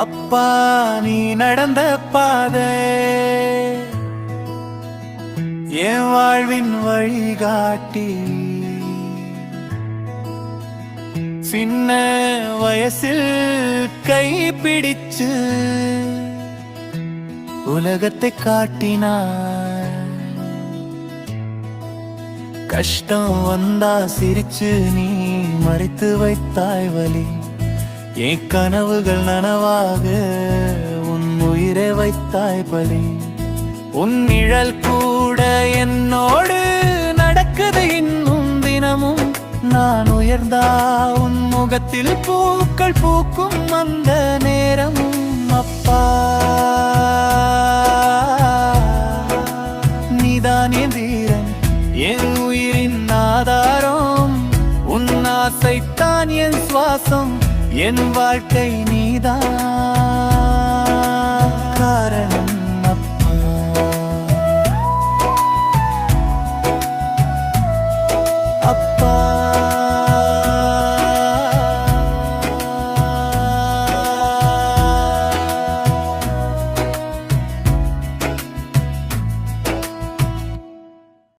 அப்பா நீ நடந்த பாதை என் வாழ்வின் வழிகாட்டி. சின்ன வயசில் கைப்பிடிச்சு உலகத்தை காட்டினார். கஷ்டம் வந்தா சிரிச்சு நீ மறைத்து வைத்தாய் வலி. என் கனவுகள் நனவாக உன் உயிரை வைத்தாய் பலி. உன் நிழல் கூட என்னோடு நடக்குது இன்னும் தினமும். நான் உயர்ந்தா உன் முகத்தில் பூக்கள் பூக்கும் அந்த நேரமும். அப்பா நீதான் என் தீரன், என் உயிரின் ஆதாரம். உன் ஆசைத்தான் என் சுவாசம், என் வாழ்க்கை நீதான்.